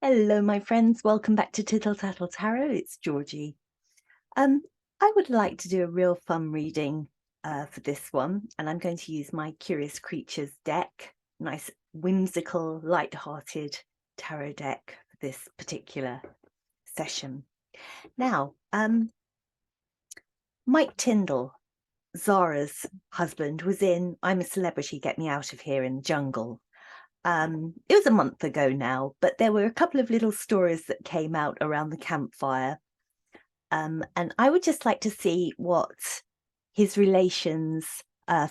Hello, my friends. Welcome back to Tittle Tattle Tarot. It's Georgie. Um, I would like to do a real fun reading for this one, and I'm going to use my Curious Creatures deck. Nice, whimsical, light-hearted tarot deck for this particular session. Now, Mike Tyndall, Zara's husband, was in I'm a Celebrity, Get Me Out of Here in the Jungle. It was a month ago now, but there were a couple of little stories that came out around the campfire. And I would just like to see what his relations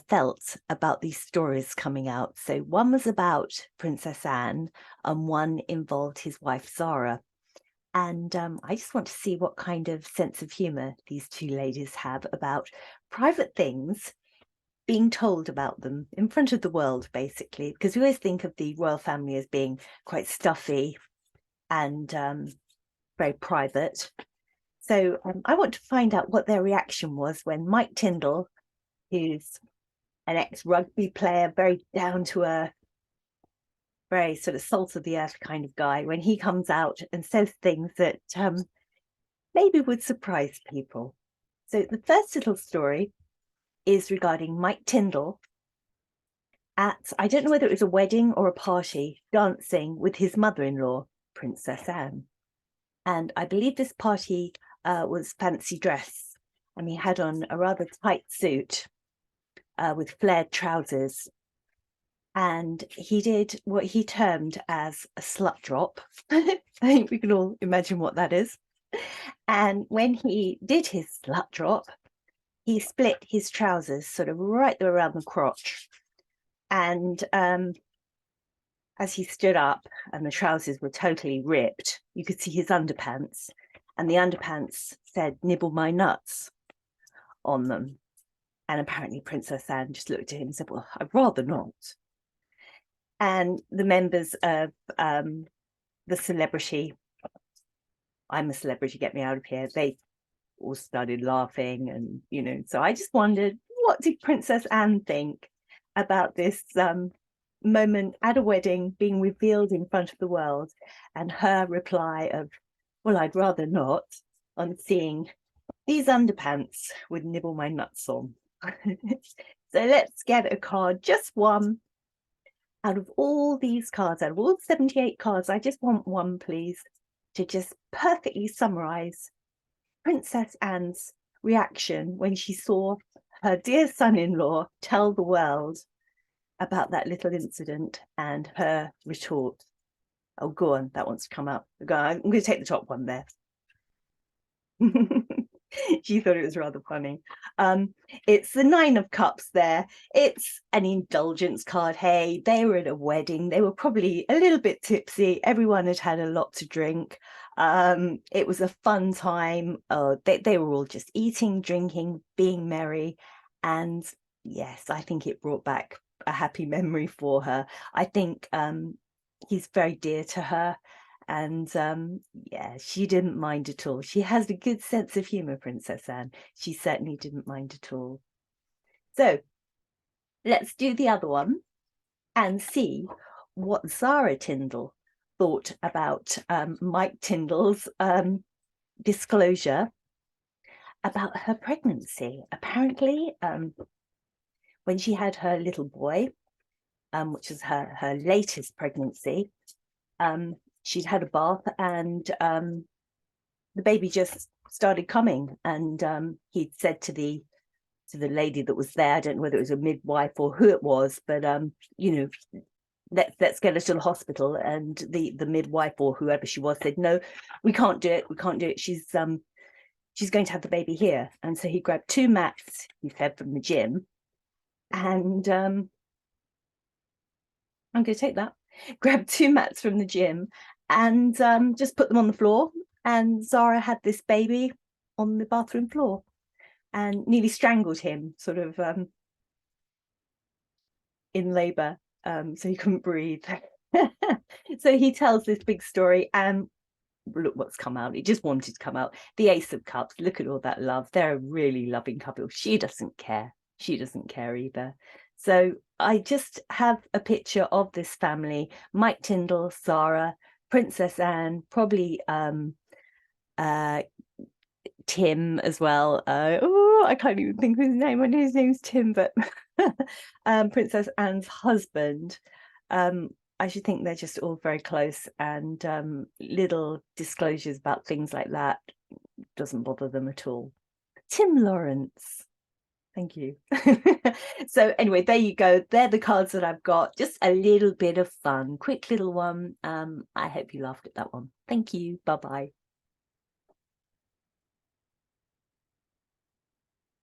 felt about these stories coming out. So one was about Princess Anne and one involved his wife, Zara. And I just want to see what kind of sense of humour these two ladies have about private things being told about them in front of the world, basically, because we always think of the royal family as being quite stuffy and very private. So I want to find out what their reaction was when Mike Tyndall, who's an ex-rugby player, very down to earth, very sort of salt of the earth kind of guy, when he comes out and says things that maybe would surprise people. So the first little story is regarding Mike Tyndall at, I don't know whether it was a wedding or a party, dancing with his mother-in-law, Princess Anne. And I believe this party was fancy dress. And he had on a rather tight suit with flared trousers. And he did what he termed as a slut drop. I think we can all imagine what that is. And when he did his slut drop, he split his trousers sort of right around the crotch. And as he stood up and the trousers were totally ripped, you could see his underpants, and the underpants said, "Nibble my nuts" on them. And apparently Princess Anne just looked at him and said, "Well, I'd rather not." And the members of the celebrity, I'm a Celebrity, Get Me Out of Here, they all started laughing. And, you know, so I just wondered, what did Princess Anne think about this moment at a wedding being revealed in front of the world, and her reply of, "Well, I'd rather not," on seeing these underpants would nibble my nuts on. So let's get a card, just one out of all these cards, out of all 78 cards. I just want one, please, to just perfectly summarize Princess Anne's reaction when she saw her dear son-in-law tell the world about that little incident, and her retort. Oh, go on, that wants to come up. I'm going to take the top one there. She thought it was rather funny. It's the Nine of Cups there. It's an indulgence card. Hey, they were at a wedding. They were probably a little bit tipsy. Everyone had had a lot to drink. It was a fun time. They were all just eating, drinking, being merry. And yes, I think it brought back a happy memory for her. I think he's very dear to her. And yeah, she didn't mind at all. She has a good sense of humor, Princess Anne. She certainly didn't mind at all. So let's do the other one and see what Zara Tyndall thought about Mike Tyndall's disclosure about her pregnancy. Apparently, when she had her little boy, which was her latest pregnancy, she'd had a bath, and the baby just started coming. And he'd said to the lady that was there, I don't know whether it was a midwife or who it was, but you know, let's get her to the hospital. And the midwife or whoever she was said, "No, we can't do it. She's going to have the baby here." And so he grabbed 2 mats, he said, from the gym, and I'm going to take that. Grabbed 2 mats from the gym and just put them on the floor. And Zara had this baby on the bathroom floor and nearly strangled him, sort of in labor, so he couldn't breathe. So he tells this big story, and look what's come out. It just wanted to come out. The Ace of Cups. Look at all that love. They're a really loving couple. She doesn't care. She doesn't care either. So I just have a picture of this family: Mike Tyndall, Zara, Princess Anne, probably Tim as well. Oh, I can't even think of his name. I know his name's Tim, but Princess Anne's husband. I should think they're just all very close, and little disclosures about things like that doesn't bother them at all. Tim Lawrence. Thank you. So anyway, there you go. They're the cards that I've got. Just a little bit of fun. Quick little one. I hope you laughed at that one. Thank you. Bye-bye.